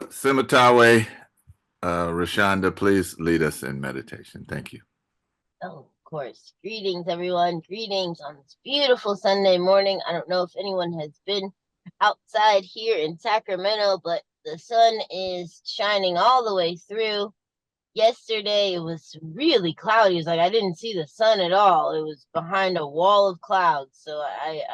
Simatawe, Rashonda, please lead us in meditation. Thank you. Oh, of course. Greetings, everyone. Greetings on this beautiful Sunday morning. I don't know if anyone has been outside here in Sacramento, but the sun is shining all the way through. Yesterday, it was really cloudy. It was like I didn't see the sun at all. It was behind a wall of clouds. So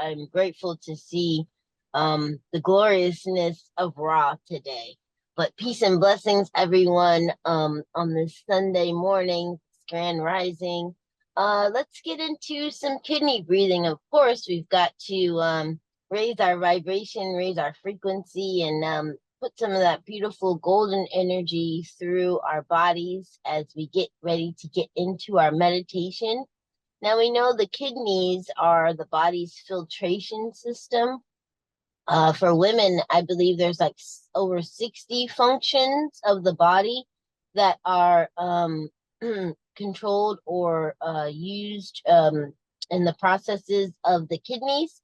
I'm grateful to see the gloriousness of Ra today. But peace and blessings, everyone, on this Sunday morning, grand rising. Let's get into some kidney breathing. Of course, we've got to raise our vibration, raise our frequency, and put some of that beautiful golden energy through our bodies as we get ready to get into our meditation. Now, we know the kidneys are the body's filtration system. For women, I believe there's like over 60 functions of the body that are controlled or used in the processes of the kidneys.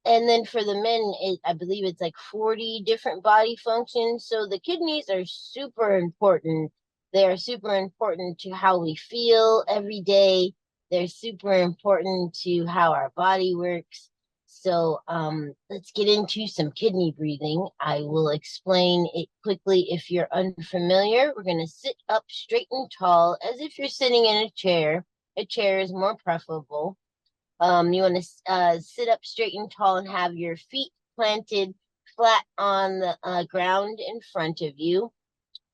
And then for the men, I believe it's like 40 different body functions. So the kidneys are super important. They are super important to how we feel every day. They're super important to how our body works. So let's get into some kidney breathing. I will explain it quickly if you're unfamiliar. We're going to sit up straight and tall as if you're sitting in a chair. A chair is more preferable. You want to sit up straight and tall and have your feet planted flat on the ground in front of you.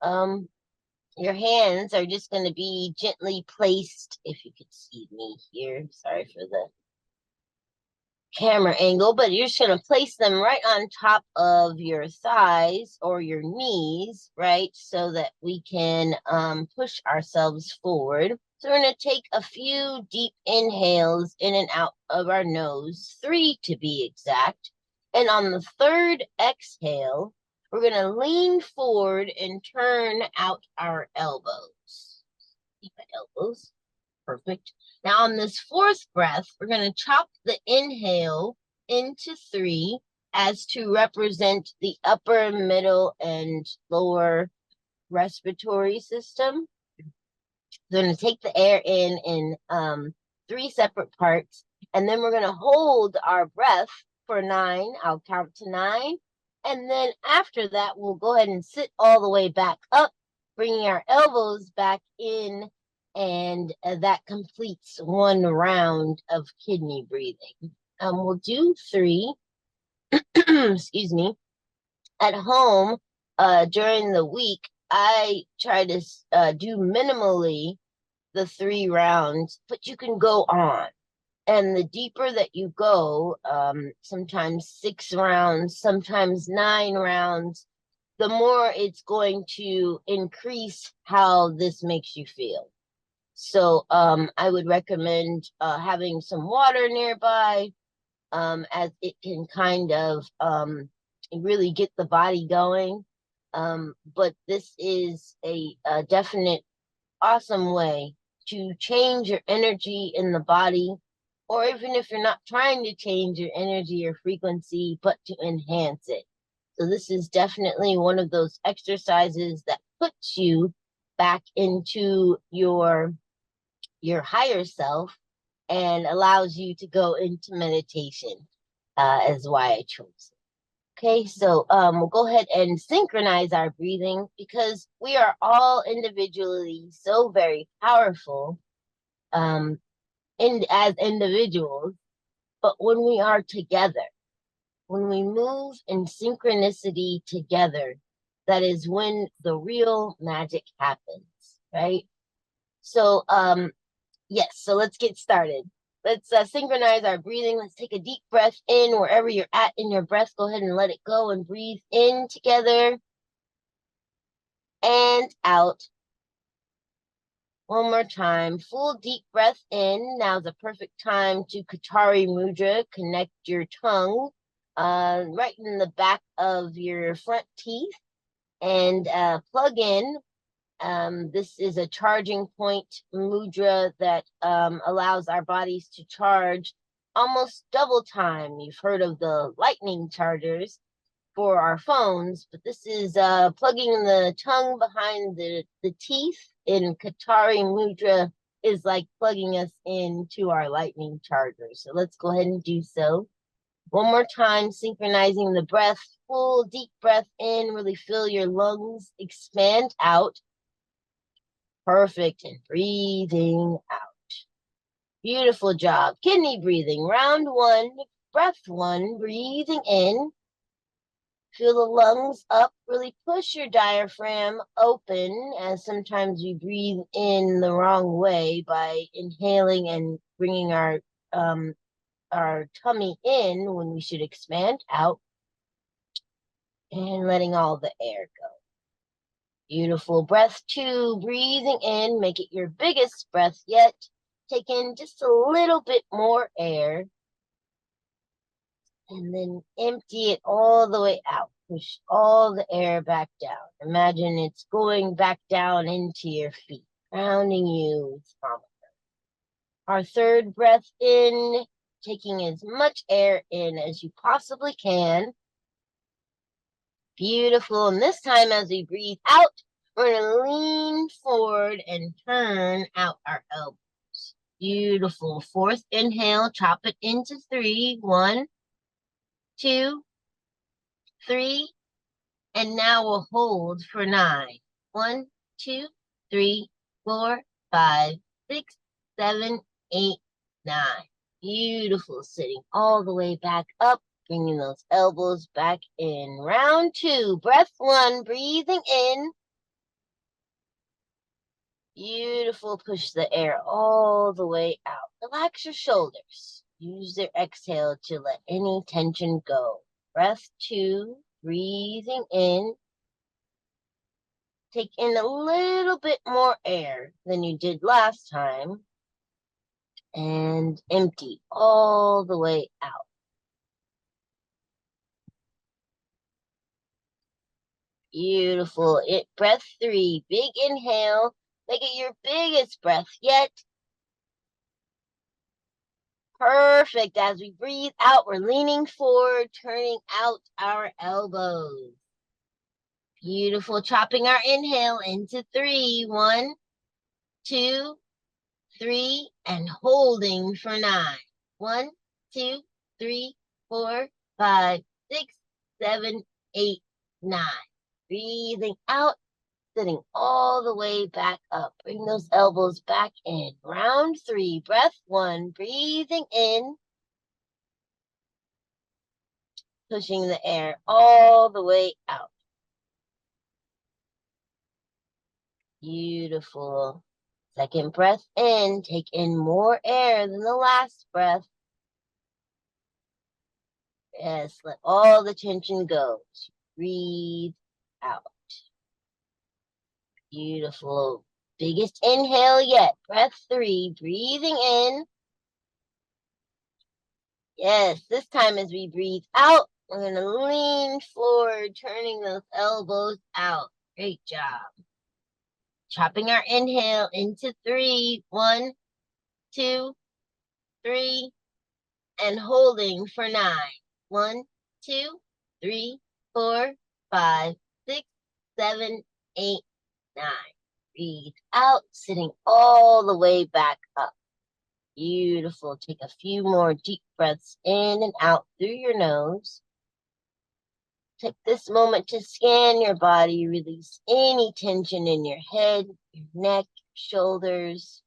Your hands are just going to be gently placed, if you could see me here. Sorry for the camera angle, but you're just going to place them right on top of your thighs or your knees, right? So that we can push ourselves forward. So we're going to take a few deep inhales in and out of our nose, 3 to be exact. And on the third exhale, we're going to lean forward and turn out our elbows. Keep my elbows. Perfect. Now on this fourth breath, we're going to chop the inhale into 3 as to represent the upper, middle, and lower respiratory system. We're going to take the air in 3 separate parts, and then we're going to hold our breath for 9. I'll count to 9. And then after that, we'll go ahead and sit all the way back up, bringing our elbows back in, and that completes 1 round of kidney breathing. We'll do 3, excuse me. At home, during the week, I try to do minimally the 3 rounds, but you can go on. And the deeper that you go, sometimes 6 rounds, sometimes 9 rounds, the more it's going to increase how this makes you feel. So I would recommend having some water nearby, as it can kind of really get the body going. But this is a definite awesome way to change your energy in the body, or even if you're not trying to change your energy or frequency, but to enhance it. So this is definitely one of those exercises that puts you back into your higher self and allows you to go into meditation, is why I chose it. Okay, so we'll go ahead and synchronize our breathing because we are all individually so very powerful as individuals. But when we are together, when we move in synchronicity together, that is when the real magic happens, right? So, yes, so let's get started. Let's synchronize our breathing. Let's take a deep breath in wherever you're at in your breath. Go ahead and let it go and breathe in together and out. One more time. Full deep breath in. Now's the perfect time to Katari Mudra. Connect your tongue right in the back of your front teeth and plug in. This is a charging point mudra that allows our bodies to charge almost double time. You've heard of the lightning chargers. for our phones, but this is plugging the tongue behind the teeth in Katari Mudra is like plugging us into our lightning charger. So let's go ahead and do so. One more time, synchronizing the breath, full deep breath in, really feel your lungs expand out. Perfect, and breathing out. Beautiful job. Kidney breathing, round one, breath one, breathing in. Feel the lungs up, really push your diaphragm open, as sometimes we breathe in the wrong way by inhaling and bringing our tummy in when we should expand out and letting all the air go. Beautiful. Breath two, breathing in, make it your biggest breath yet. Take in just a little bit more air and then empty it all the way out. Push all the air back down. Imagine it's going back down into your feet, grounding you with mama. Our third breath in, taking as much air in as you possibly can. Beautiful. And this time as we breathe out, we're going to lean forward and turn out our elbows. Beautiful. Fourth inhale, chop it into three. 1, 2, 3. And now we'll hold for 9. 1, 2, 3, 4, 5, 6, 7, 8, 9. Beautiful. Sitting all the way back up, bringing those elbows back in. Round two, breath one, breathing in. Beautiful. Push the air all the way out. Relax your shoulders. Use their exhale to let any tension go. Breath two, breathing in. Take in a little bit more air than you did last time. And empty all the way out. Beautiful. Breath three, big inhale. Make it your biggest breath yet. Perfect. As we breathe out, we're leaning forward, turning out our elbows. Beautiful. Chopping our inhale into 3. 1, 2, 3, and holding for 9. 1, 2, 3, 4, 5, 6, 7, 8, 9. Breathing out, sitting all the way back up. Bring those elbows back in. Round 3, breath 1, breathing in. Pushing the air all the way out. Beautiful. Second breath in, take in more air than the last breath. Yes, let all the tension go. Breathe out. Beautiful. Biggest inhale yet. Breath 3, breathing in. Yes, this time as we breathe out, we're going to lean forward, turning those elbows out. Great job. Chopping our inhale into 3. 1, 2, 3, and holding for 9. 1, 2, 3, 4, 5, 6, 7, 8, 9. Breathe out, sitting all the way back up. Beautiful. Take a few more deep breaths in and out through your nose. Take this moment to scan your body, release any tension in your head, your neck, shoulders.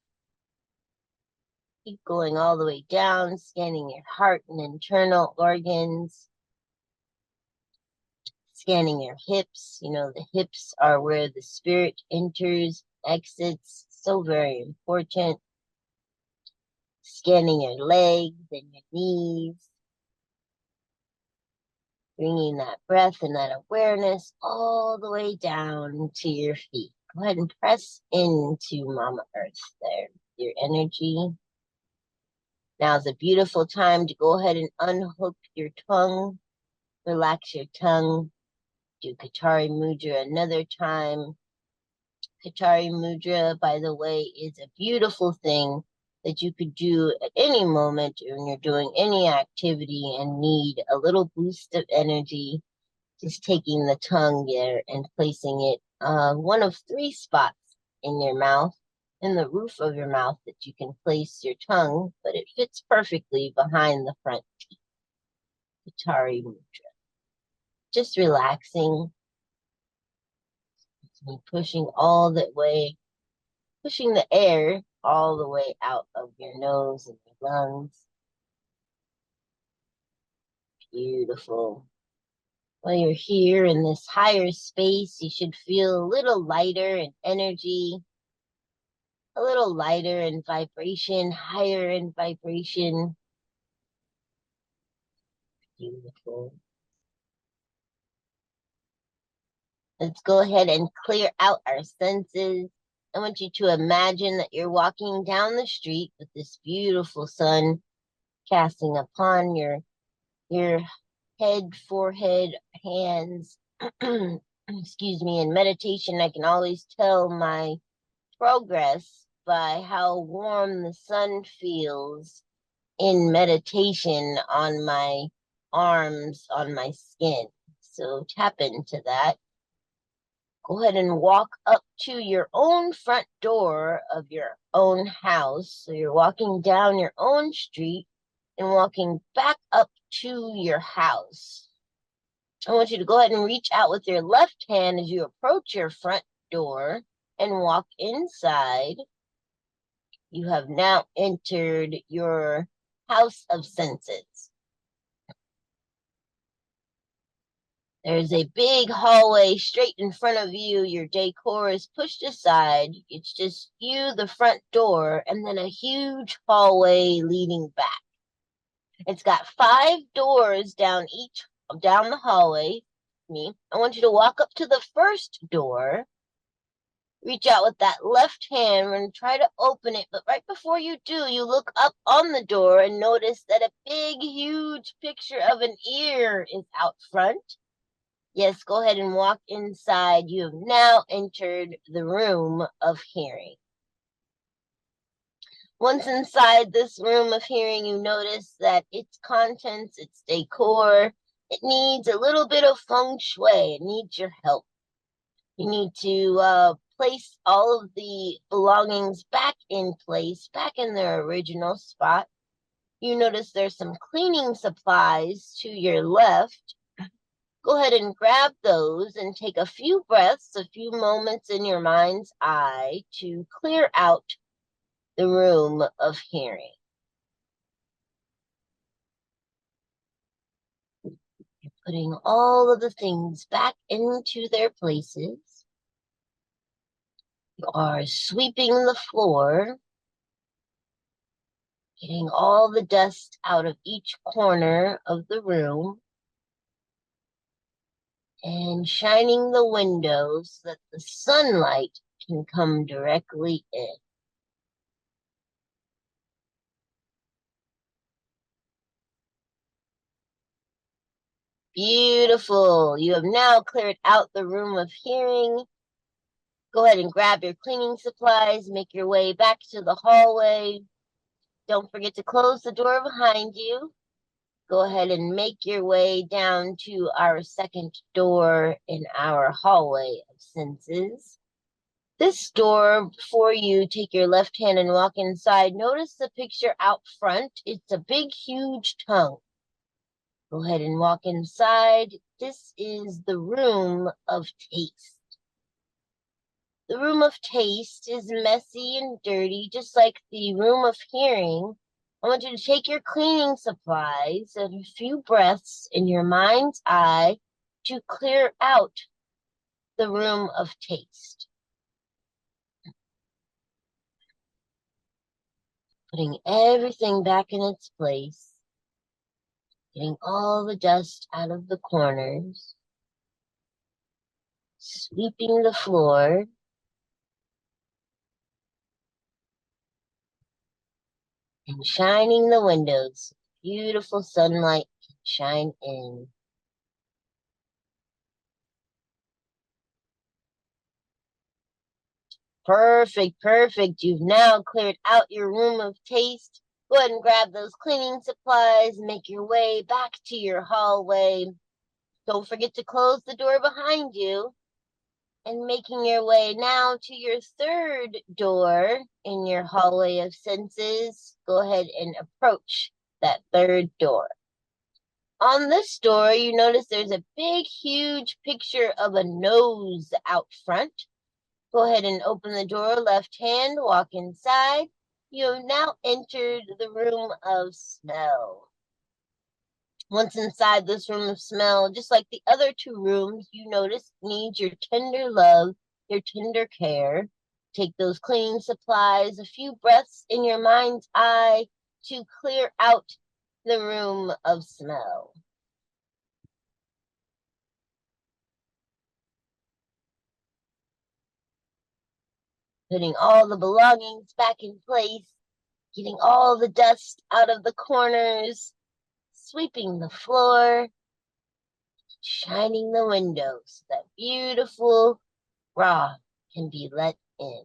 Keep going all the way down, scanning your heart and internal organs. Scanning your hips. You know, the hips are where the spirit enters, exits. So very important. Scanning your legs and your knees. Bringing that breath and that awareness all the way down to your feet. Go ahead and press into Mama Earth there, your energy. Now is a beautiful time to go ahead and unhook your tongue. Relax your tongue. Do Katari Mudra another time. Katari Mudra, by the way, is a beautiful thing that you could do at any moment when you're doing any activity and need a little boost of energy. Just taking the tongue there and placing it one of three spots in your mouth, in the roof of your mouth that you can place your tongue, but it fits perfectly behind the front teeth. Utari Mudra. Just relaxing, pushing all that way, pushing the air all the way out of your nose and your lungs. Beautiful. While you're here in this higher space, you should feel a little lighter in energy, a little lighter in vibration, higher in vibration. Beautiful. Let's go ahead and clear out our senses. I want you to imagine that you're walking down the street with this beautiful sun casting upon your head, forehead, hands. Excuse me. In meditation, I can always tell my progress by how warm the sun feels in meditation on my arms, on my skin. So tap into that. Go ahead and walk up to your own front door of your own house. So you're walking down your own street and walking back up to your house. I want you to go ahead and reach out with your left hand as you approach your front door and walk inside. You have now entered your house of senses. There's a big hallway straight in front of you. Your decor is pushed aside. It's just you, the front door, and then a huge hallway leading back. It's got 5 doors down the hallway. I want you to walk up to the first door. Reach out with that left hand and try to open it. But right before you do, you look up on the door and notice that a big, huge picture of an ear is out front. Yes, go ahead and walk inside. You have now entered the room of hearing. Once inside this room of hearing, you notice that its contents, its decor, it needs a little bit of feng shui. It needs your help. You need to place all of the belongings back in place, back in their original spot. You notice there's some cleaning supplies to your left. Go ahead and grab those and take a few breaths, a few moments in your mind's eye to clear out the room of hearing. You're putting all of the things back into their places. You are sweeping the floor, getting all the dust out of each corner of the room, and shining the windows so that the sunlight can come directly in. Beautiful. You have now cleared out the room of hearing. Go ahead and grab your cleaning supplies, make your way back to the hallway. Don't forget to close the door behind you. Go ahead and make your way down to our second door in our hallway of senses. This door, before you take your left hand and walk inside, notice the picture out front. It's a big, huge tongue. Go ahead and walk inside. This is the room of taste. The room of taste is messy and dirty, just like the room of hearing. I want you to take your cleaning supplies and a few breaths in your mind's eye to clear out the room of taste. Putting everything back in its place. Getting all the dust out of the corners. Sweeping the floor. And shining the windows. Beautiful sunlight can shine in. Perfect, perfect. You've now cleared out your room of taste. Go ahead and grab those cleaning supplies. Make your way back to your hallway. Don't forget to close the door behind you. And making your way now to your third door in your hallway of senses, go ahead and approach that third door. On this door, you notice there's a big, huge picture of a nose out front. Go ahead and open the door, left hand, walk inside. You have now entered the room of smell. Once inside this room of smell, just like the other two rooms, you notice needs your tender love, your tender care. Take those cleaning supplies, a few breaths in your mind's eye to clear out the room of smell. Putting all the belongings back in place, getting all the dust out of the corners, sweeping the floor, shining the windows so that beautiful raw can be let in.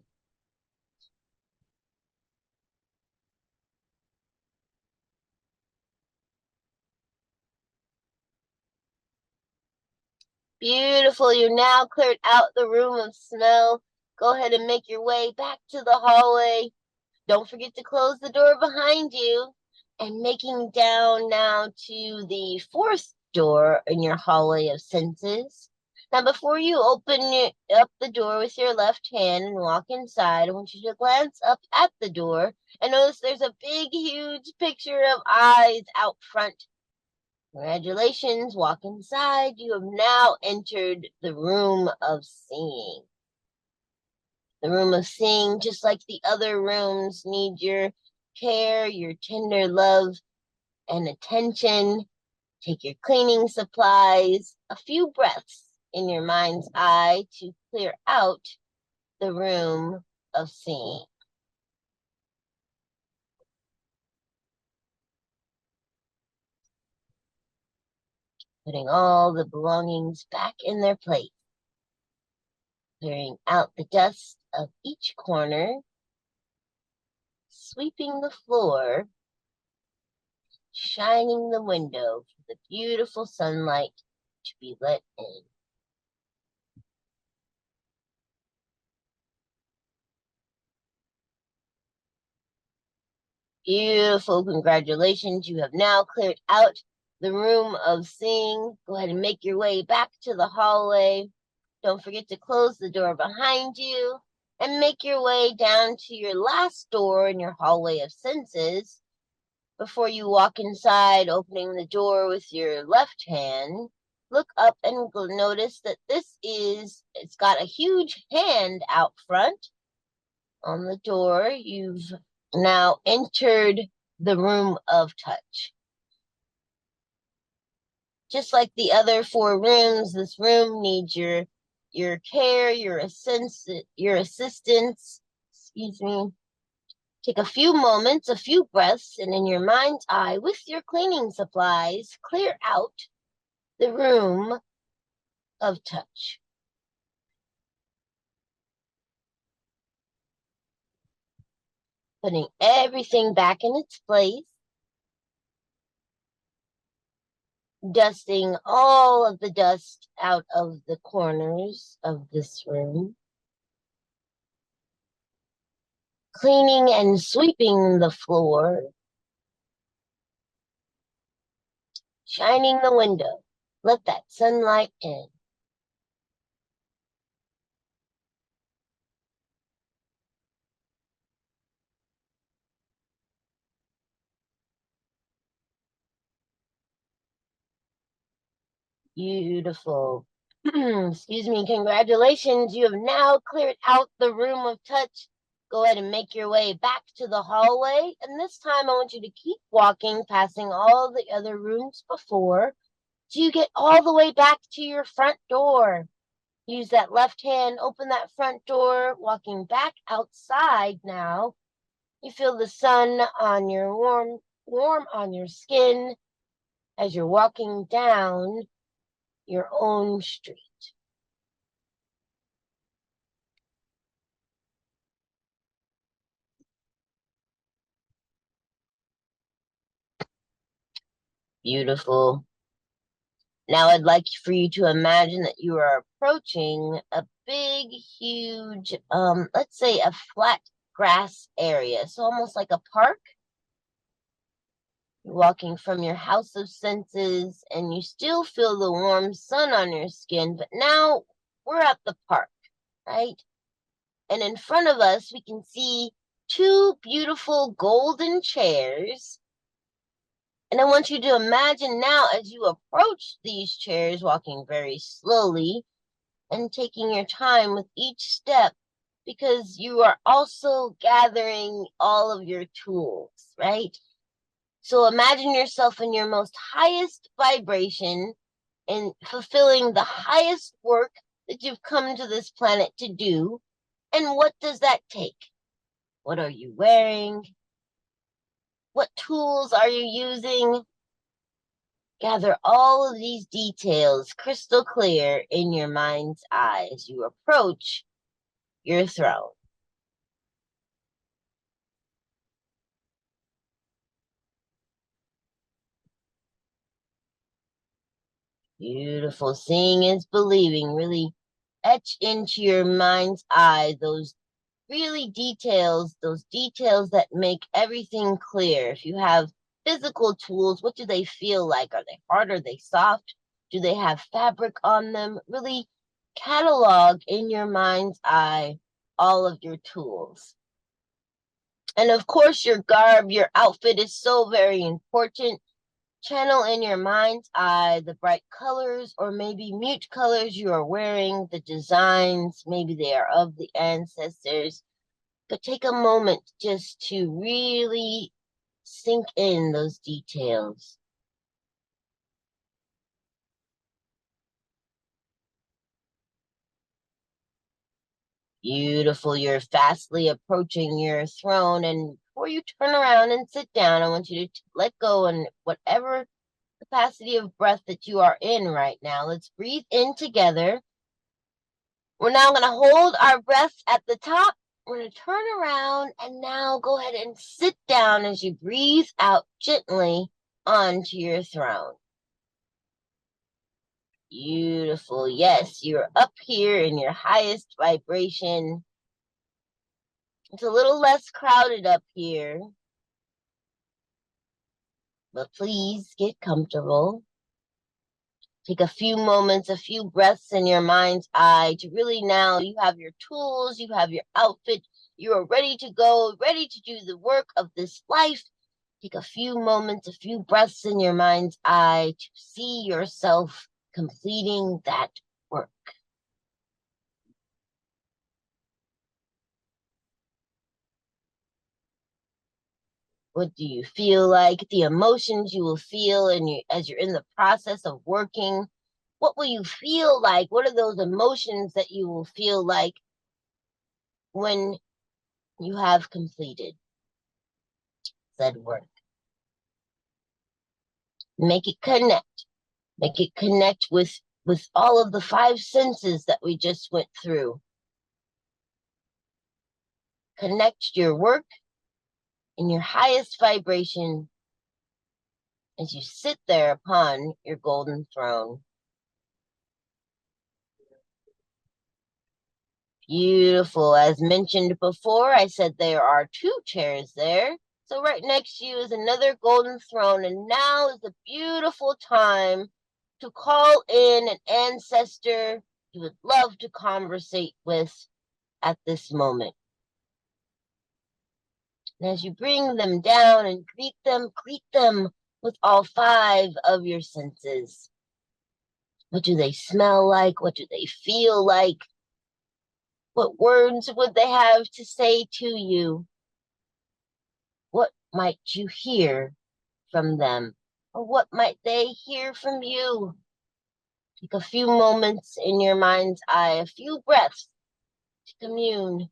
Beautiful. You now cleared out the room of smell. Go ahead and make your way back to the hallway. Don't forget to close the door behind you. And making down now to the fourth door in your hallway of senses. Now, before you open up the door with your left hand and walk inside, I want you to glance up at the door and notice there's a big, huge picture of eyes out front. Congratulations, walk inside. You have now entered the room of seeing. The room of seeing, just like the other rooms, need your care, your tender love, and attention. Take your cleaning supplies, a few breaths in your mind's eye to clear out the room of seeing. Putting all the belongings back in their place. Clearing out the dust of each corner. Sweeping the floor. Shining the window for the beautiful sunlight to be let in. Beautiful. Congratulations. You have now cleared out the room of seeing. Go ahead and make your way back to the hallway. Don't forget to close the door behind you and make your way down to your last door in your hallway of senses. Before you walk inside, opening the door with your left hand, look up and notice that it's got a huge hand out front on the door. You've now entered the room of touch. Just like the other four rooms, this room needs your care, your assistance, excuse me. Take a few moments, a few breaths, and in your mind's eye, with your cleaning supplies, clear out the room of touch. Putting everything back in its place. Dusting all of the dust out of the corners of this room. Cleaning and sweeping the floor. Shining the window. Let that sunlight in. Beautiful. Excuse me, congratulations. You have now cleared out the room of touch. Go ahead and make your way back to the hallway. And this time I want you to keep walking, passing all the other rooms before, till you get all the way back to your front door. Use that left hand, open that front door, walking back outside now. You feel the sun on your warm on your skin as you're walking down your own street. Beautiful. Now I'd like for you to imagine that you are approaching a big, huge, let's say a flat grass area. So almost like a park. You're walking from your house of senses and you still feel the warm sun on your skin, but now we're at the park, right? And in front of us, we can see two beautiful golden chairs. And I want you to imagine now as you approach these chairs, walking very slowly and taking your time with each step, because you are also gathering all of your tools, right? So imagine yourself in your most highest vibration and fulfilling the highest work that you've come to this planet to do. And what does that take? What are you wearing? What tools are you using? Gather all of these details crystal clear in your mind's eye as you approach your throne. Beautiful. Seeing is believing. Really etch into your mind's eye those those details that make everything clear. If you have physical tools, what do they feel like? Are they hard? Are they soft? Do they have fabric on them? Really catalog in your mind's eye all of your tools. And of course, your garb, your outfit is so very important. Channel in your mind's eye the bright colors or maybe mute colors you are wearing, the designs, maybe they are of the ancestors. But take a moment just to really sink in those details. Beautiful. You're fastly approaching your throne. And before you turn around and sit down, I want you to let go and whatever capacity of breath that you are in right now. Let's breathe in together. We're now going to hold our breath at the top. We're going to turn around and now go ahead and sit down as you breathe out gently onto your throne. Beautiful. Yes, you're up here in your highest vibration. It's a little less crowded up here, but please get comfortable. Take a few moments, a few breaths in your mind's eye to really now you have your tools, you have your outfit, you are ready to go, ready to do the work of this life. Take a few moments, a few breaths in your mind's eye to see yourself completing that work. What do you feel like? The emotions you will feel as you're in the process of working. What will you feel like? What are those emotions that you will feel like when you have completed said work? Make it connect. Make it connect with all of the five senses that we just went through. Connect your work in your highest vibration as you sit there upon your golden throne. Beautiful. As mentioned before, I said there are two chairs there. So right next to you is another golden throne. And now is a beautiful time to call in an ancestor you would love to conversate with at this moment. And as you bring them down and greet them with all five of your senses. What do they smell like? What do they feel like? What words would they have to say to you? What might you hear from them? Or what might they hear from you? Take a few moments in your mind's eye, a few breaths to commune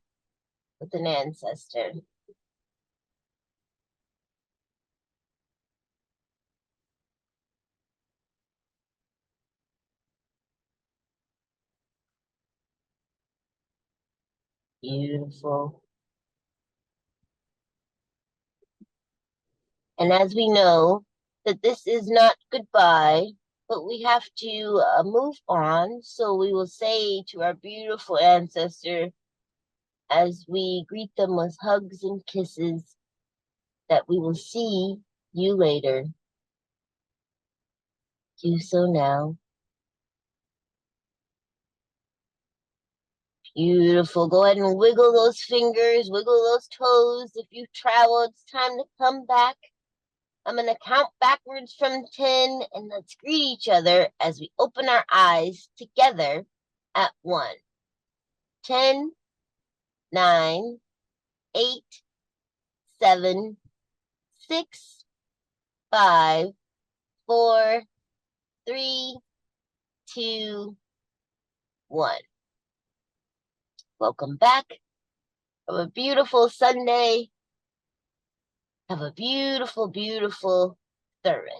with an ancestor. Beautiful. And as we know that this is not goodbye, but we have to move on. So we will say to our beautiful ancestor, as we greet them with hugs and kisses, that we will see you later. Do so now. Beautiful. Go ahead and wiggle those fingers, wiggle those toes. If you've traveled, it's time to come back. I'm going to count backwards from 10, and let's greet each other as we open our eyes together at 1. 10, 9, 8, 7, 6, 5, 4, 3, 2, 1. Welcome back. Have a beautiful Sunday. Have a beautiful, beautiful service.